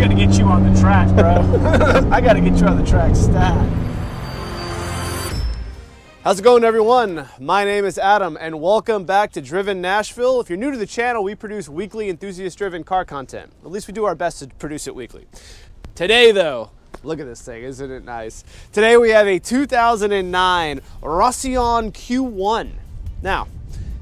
gotta get you on the track, bro. I gotta get you on the track stat. How's it going, everyone? My name is Adam, and welcome back to Driven Nashville. If you're new to the channel, we produce weekly enthusiast-driven car content. At least we do our best to produce it weekly. Today, though, look at this thing, isn't it nice? Today we have a 2009 Rossion Q1. Now,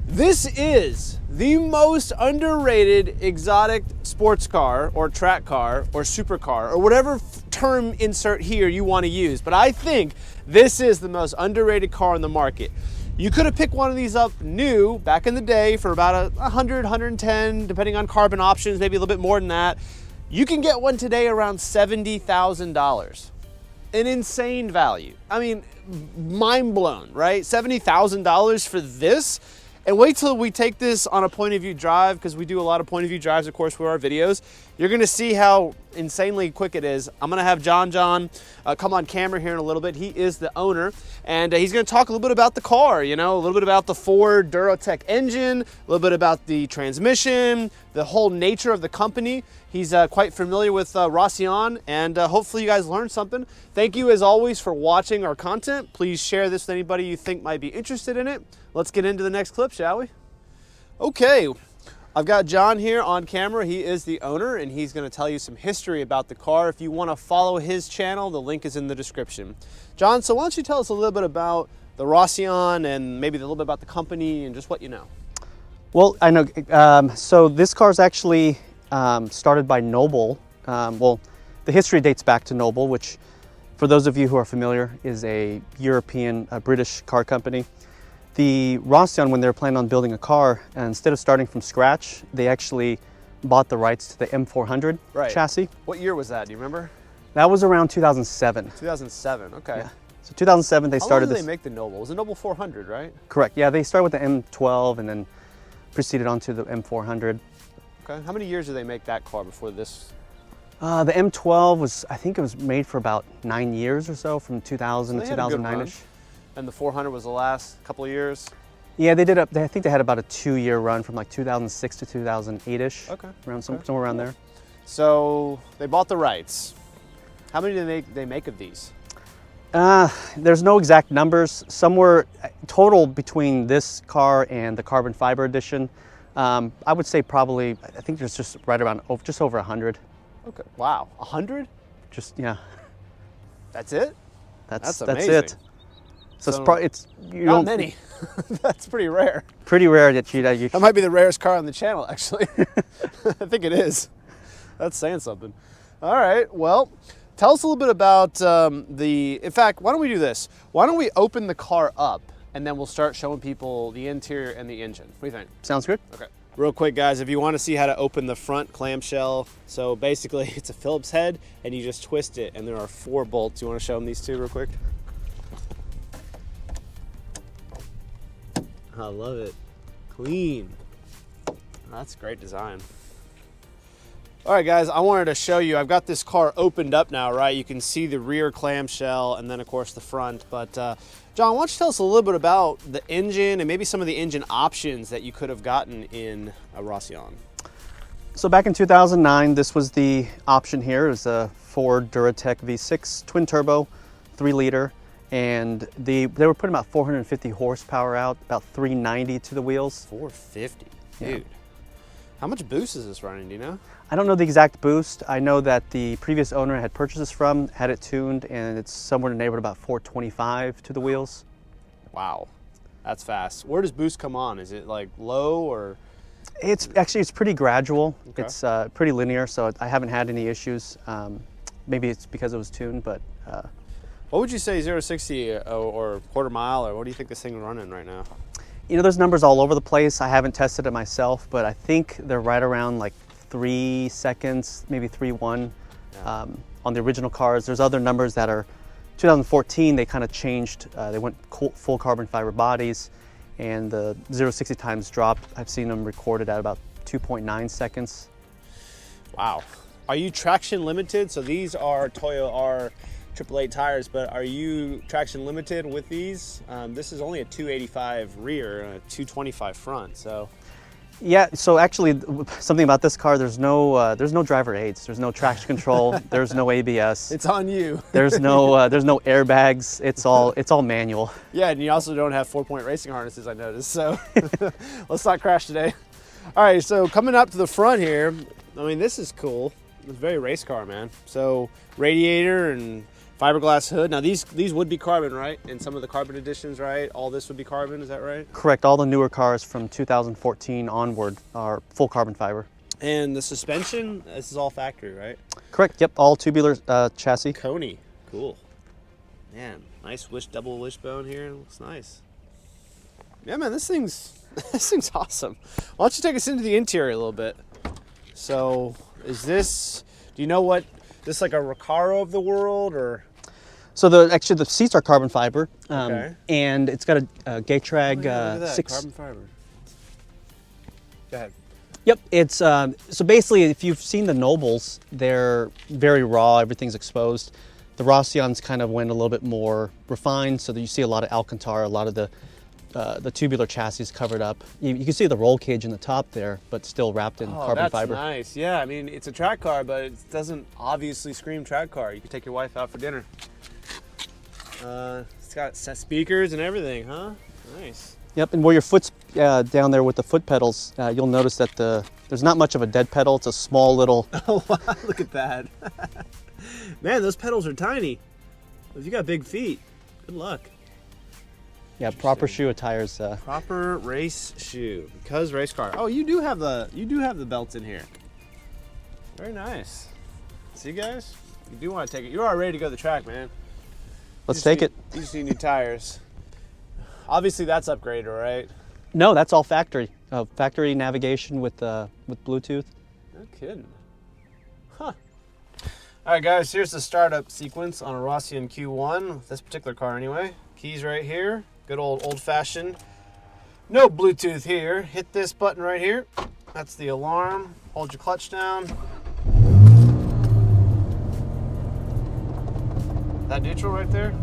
this is the most underrated exotic sports car or track car or supercar or whatever term insert here you want to use. But I think this is the most underrated car on the market. You could have picked one of these up new back in the day for about 100, 110, depending on carbon options, maybe a little bit more than that. You can get one today around $70,000. An insane value. I mean, mind blown, right? $70,000 for this. And wait till we take this on a point of view drive, because we do a lot of point of view drives, of course, for our videos. You're gonna see how insanely quick it is. I'm gonna have John come on camera here in a little bit. He is the owner, and he's gonna talk a little bit about the car, you know, a little bit about the Ford Duratec engine, a little bit about the transmission, the whole nature of the company. He's quite familiar with Rossion, and hopefully you guys learned something. Thank you, as always, for watching our content. Please share this with anybody you think might be interested in it. Let's get into the next clip, shall we? Okay, I've got John here on camera. He is the owner, and he's gonna tell you some history about the car. If you wanna follow his channel, the link is in the description. John, so why don't you tell us a little bit about the Rossion and maybe a little bit about the company and just what you know. Well, I know, so this car is actually started by Noble. Well, the history dates back to Noble, which for those of you who are familiar is a European, British car company. The Rossion, when they were planning on building a car, instead of starting from scratch, they actually bought the rights to the M400 chassis. What year was that? Do you remember? That was around 2007. 2007, okay. Yeah. So 2007 they started this. How long did they make the Noble? It was a Noble 400, right? Correct, yeah, they started with the M12 and then proceeded on to the M400. Okay, how many years did they make that car before this? The M12 was, I think it was made for about 9 years or so, from 2000 to 2009-ish. And the 400 was the last couple of years? Yeah, they did. I think they had about a 2-year run from like 2006 to 2008-ish. Okay. Around somewhere around there. So they bought the rights. How many did they make of these? There's no exact numbers. Somewhere total between this car and the carbon fiber edition, I would say probably, I think there's just right around just over 100. Okay. Wow, 100? Just, yeah. That's it? That's amazing. it. So it's you not don't, many. That's pretty rare. Pretty rare that you. That might be the rarest car on the channel, actually. I think it is. That's saying something. All right. Well, tell us a little bit about in fact, why don't we do this? Why don't we open the car up and then we'll start showing people the interior and the engine. What do you think? Sounds good. Okay. Real quick, guys, if you want to see how to open the front clamshell, so basically it's a Phillips head and you just twist it and there are 4 bolts. You want to show them these 2 real quick? I love it. Clean. That's great design. All right, guys, I wanted to show you, I've got this car opened up now, right? You can see the rear clamshell and then, of course, the front. But, John, why don't you tell us a little bit about the engine and maybe some of the engine options that you could have gotten in a Rossion? So back in 2009, this was the option here. It was a Ford Duratec V6 twin turbo, 3-liter. And they were putting about 450 horsepower out, about 390 to the wheels. 450, yeah. Dude. How much boost is this running, do you know? I don't know the exact boost. I know that the previous owner I had purchased this from had it tuned, and it's somewhere in the neighborhood about 425 to the wheels. Wow, that's fast. Where does boost come on? Is it like low or? It's pretty gradual. Okay. It's pretty linear, so I haven't had any issues. Maybe it's because it was tuned, but. What would you say 0-60 or quarter mile, or what do you think this thing is running right now? You know, there's numbers all over the place. I haven't tested it myself, but I think they're right around like 3 seconds, maybe 3.1 on the original cars. There's other numbers that are 2014, they kind of changed. They went full carbon fiber bodies, and the 0-60 times dropped. I've seen them recorded at about 2.9 seconds. Wow. Are you traction limited? So these are Toyo R 888 tires, but are you traction limited with these? This is only a 285 rear and a 225 front, so. Yeah, so actually something about this car, there's no driver aids, there's no traction control, there's no ABS. It's on you. There's no airbags. It's all manual. Yeah, and you also don't have 4-point racing harnesses, I noticed. So let's not crash today. All right, so coming up to the front here, I mean, this is cool. It's very race car, man. So radiator and fiberglass hood. Now these would be carbon, right? And some of the carbon editions, right? All this would be carbon, is that right? Correct. All the newer cars from 2014 onward are full carbon fiber. And the suspension, this is all factory, right? Correct. Yep. All tubular chassis. Coney, cool. Man, nice double wishbone here. Looks nice. Yeah, man, this thing's awesome. Why don't you take us into the interior a little bit? So, do you know what? This like a Recaro of the world, or? So actually the seats are carbon fiber, Okay. and it's got a Gatrag Look at that, 6. carbon fiber. Go ahead. Yep. It's so basically, if you've seen the Nobles, they're very raw. Everything's exposed. The Rossons kind of went a little bit more refined, so that you see a lot of Alcantara, a lot of the tubular chassis covered up. You can see the roll cage in the top there, but still wrapped in carbon fiber. Nice. Yeah, I mean, it's a track car, but it doesn't obviously scream track car. You can take your wife out for dinner. It's got speakers and everything, huh? Nice. Yep, and where your foot's down there with the foot pedals, you'll notice that there's not much of a dead pedal. It's a small little... Oh, wow, look at that. Man, those pedals are tiny. If you got big feet, good luck. Yeah, proper shoe attires. Proper race shoe, because race car. Oh, you do have the belts in here. Very nice. See, guys, you do want to take it. You're all ready to go to the track, man. Let's take it. You just need new tires. Obviously, that's upgraded, right? No, that's all factory. Factory navigation with Bluetooth. No kidding. Huh. All right, guys, here's the startup sequence on a Rossion Q1, this particular car anyway. Keys right here. Good old-fashioned. No Bluetooth here. Hit this button right here. That's the alarm. Hold your clutch down. That neutral right there?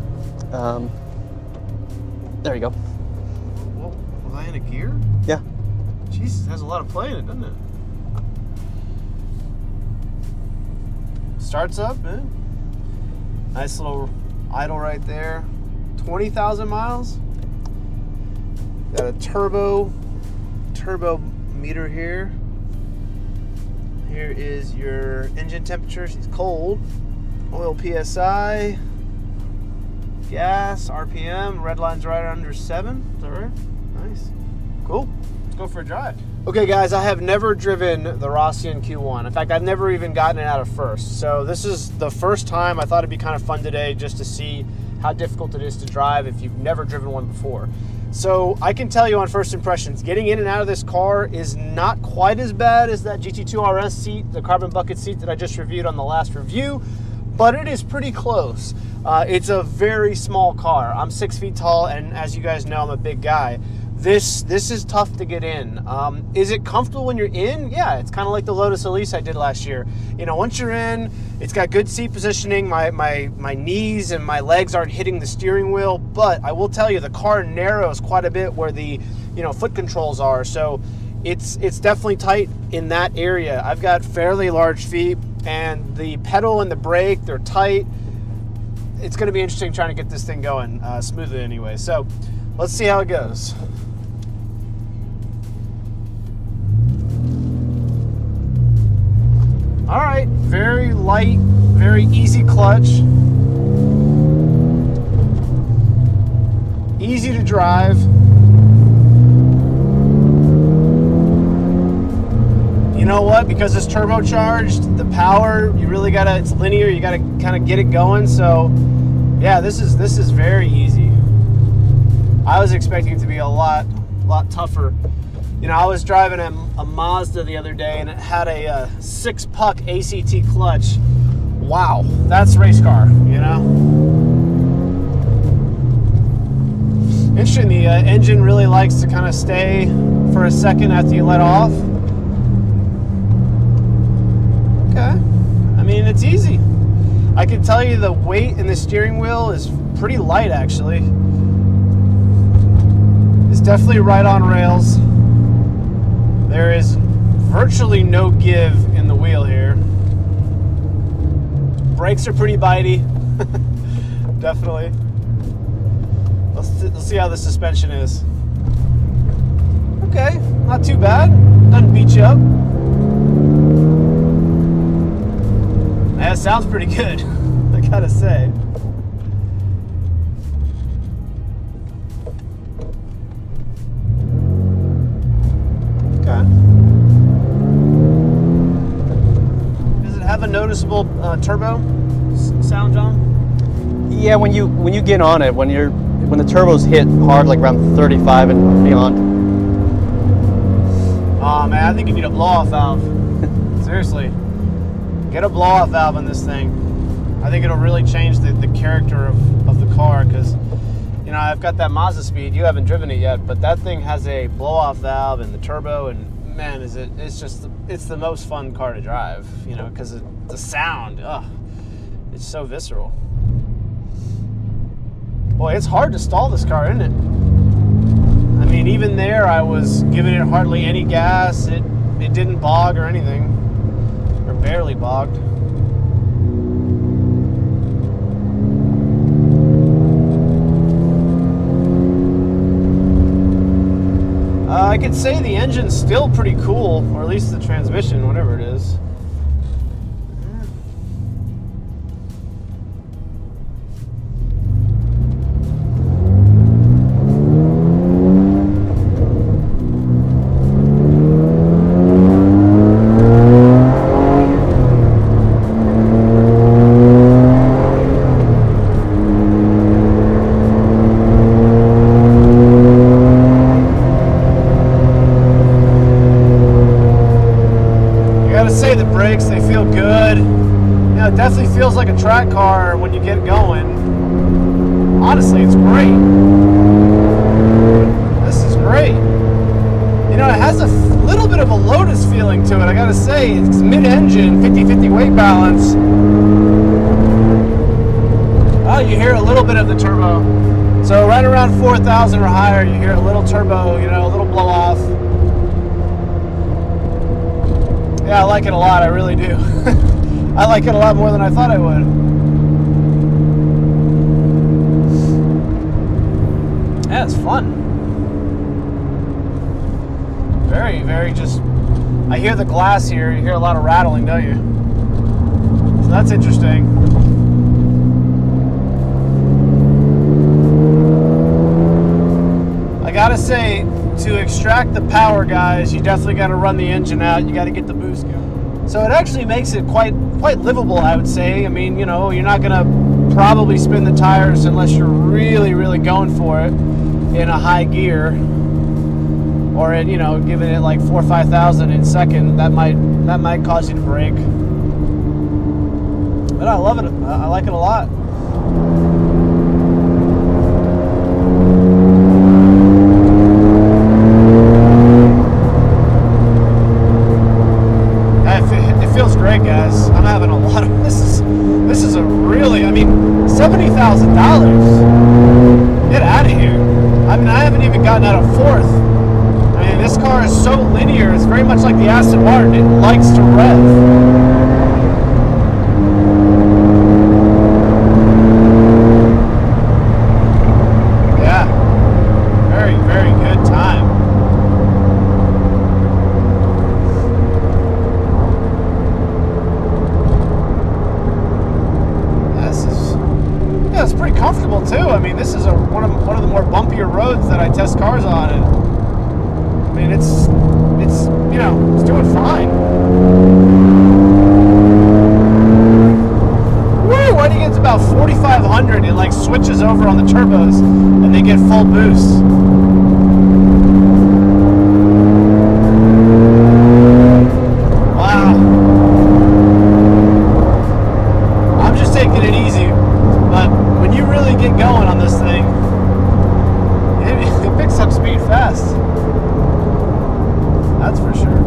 There you go. Whoa, was I in a gear? Yeah. Jesus, it has a lot of play in it, doesn't it? Starts up, man. Nice little idle right there. 20,000 miles. Got a turbo meter here. Here is your engine temperature. She's cold. Oil PSI. Gas, RPM. Red line's right under 7. Is that right? Nice. Cool. Let's go for a drive. Okay, guys, I have never driven the Rossion Q1. In fact, I've never even gotten it out of first. So this is the first time. I thought it'd be kind of fun today just to see how difficult it is to drive if you've never driven one before. So I can tell you on first impressions, getting in and out of this car is not quite as bad as that GT2 RS seat, the carbon bucket seat that I just reviewed on the last review, but it is pretty close. It's a very small car. I'm 6 feet tall, and as you guys know, I'm a big guy. This is tough to get in. Is it comfortable when you're in? Yeah, it's kind of like the Lotus Elise I did last year. You know, once you're in, it's got good seat positioning. My knees and my legs aren't hitting the steering wheel, but I will tell you, the car narrows quite a bit where the foot controls are. So it's definitely tight in that area. I've got fairly large feet, and the pedal and the brake, they're tight. It's going to be interesting trying to get this thing going smoothly anyway. So let's see how it goes. All right, very light, very easy clutch. Easy to drive. You know what? Because it's turbocharged, the power, it's linear, you gotta kind of get it going. So yeah, this is very easy. I was expecting it to be a lot tougher. You know, I was driving a Mazda the other day, and it had a 6-puck ACT clutch. Wow, that's race car, you know? Interesting, the engine really likes to kind of stay for a second after you let off. Okay, I mean, it's easy. I can tell you the weight in the steering wheel is pretty light, actually. It's definitely right on rails. There virtually no give in the wheel here. Brakes are pretty bitey. Definitely. Let's see how the suspension is. Okay, not too bad. Doesn't beat you up. That sounds pretty good, I gotta say. Okay. Does it have a noticeable turbo sound, John? Yeah, when you get on it, when the turbos hit hard, like around 35 and beyond. Oh man, I think you need a blow-off valve. Seriously. Get a blow-off valve in this thing. I think it'll really change the character of the car, because, you know, I've got that Mazda Speed. You haven't driven it yet, but that thing has a blow-off valve and the turbo, and man, it's the most fun car to drive, you know, because the sound, it's so visceral. Boy, it's hard to stall this car, isn't it? I mean, even there, I was giving it hardly any gas. It didn't bog or anything, or barely bogged. I could say the engine's still pretty cool, or at least the transmission, whatever it is. The brakes, they feel good. You know, it definitely feels like a track car when you get going. Honestly, it's great. This is great. You know, it has a little bit of a Lotus feeling to it, I gotta say. It's mid-engine, 50-50 weight balance. Oh, you hear a little bit of the turbo. So right around 4,000 or higher, you hear a little turbo, you know, a little blow off. Yeah, I like it a lot, I really do. I like it a lot more than I thought I would. Yeah, it's fun. Very, very just... I hear the glass here, you hear a lot of rattling, don't you? So that's interesting. I gotta say, to extract the power, guys, you definitely got to run the engine out. You got to get the boost going. So it actually makes it quite livable, I would say. I mean, you know, you're not going to probably spin the tires unless you're really, really going for it in a high gear, or in, you know, giving it like 4,000 or 5,000 in second. That might cause you to brake. But I love it. I like it a lot. Great, guys. I'm having a lot of this is a really, I mean, $70,000. Get out of here. I mean, I haven't even gotten out of fourth. I mean, this car is so linear. It's very much like the Aston Martin. It likes to rev. Yeah. Very, very good time. It's pretty comfortable too. I mean, this is one of the more bumpier roads that I test cars on, and I mean, it's you know, it's doing fine. Woo! When it gets about 4,500, it like switches over on the turbos, and they get full boost. Wow. I'm just taking it easy. But when you really get going on this thing, it picks up speed fast. That's for sure.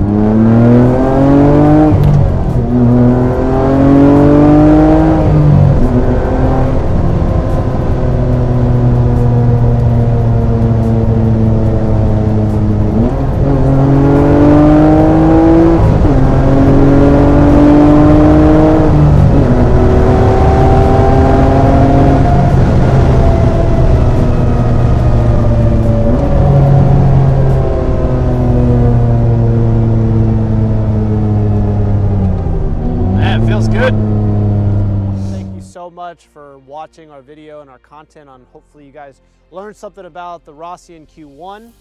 much for watching our video and our content on. Hopefully you guys learned something about the Rossion Q1.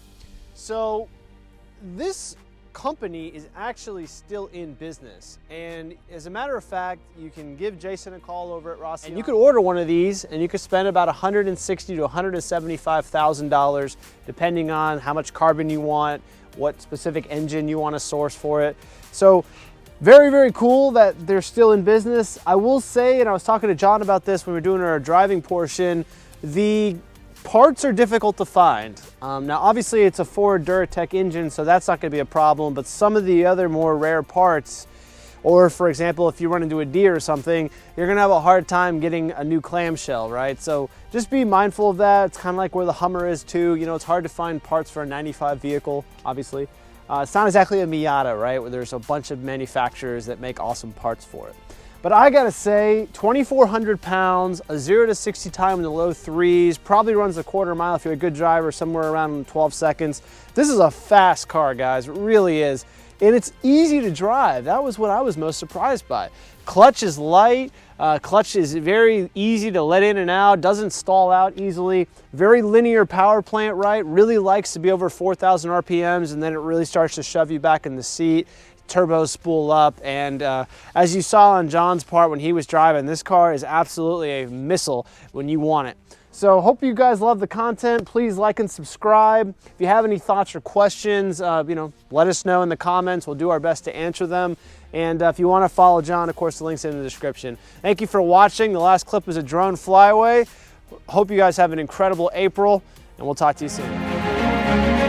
So this company is actually still in business, and as a matter of fact, you can give Jason a call over at Rosson, and you could order one of these and you could spend about $160,000 to $175,000 depending on how much carbon you want, what specific engine you want to source for it. So very, very cool that they're still in business. I will say, and I was talking to John about this when we were doing our driving portion, the parts are difficult to find. Now obviously it's a Ford Duratec engine, so that's not going to be a problem, but some of the other more rare parts, or for example if you run into a deer or something, you're going to have a hard time getting a new clamshell, right? So just be mindful of that. It's kind of like where the Hummer is too. You know, it's hard to find parts for a 95 vehicle, obviously. It's not exactly a Miata, right, where there's a bunch of manufacturers that make awesome parts for it. But I gotta say, 2,400 pounds, a 0 to 60 time in the low 3s, probably runs a quarter mile if you're a good driver, somewhere around 12 seconds. This is a fast car, guys, it really is. And it's easy to drive. That was what I was most surprised by. Clutch is light, clutch is very easy to let in and out, doesn't stall out easily. Very linear power plant, right? Really likes to be over 4,000 RPMs, and then it really starts to shove you back in the seat. Turbos spool up, and as you saw on John's part when he was driving, this car is absolutely a missile when you want it. So hope you guys love the content. Please like and subscribe. If you have any thoughts or questions, you know, let us know in the comments. We'll do our best to answer them. And if you want to follow John, of course, the link's in the description. Thank you for watching. The last clip was a drone flyaway. Hope you guys have an incredible April, and we'll talk to you soon.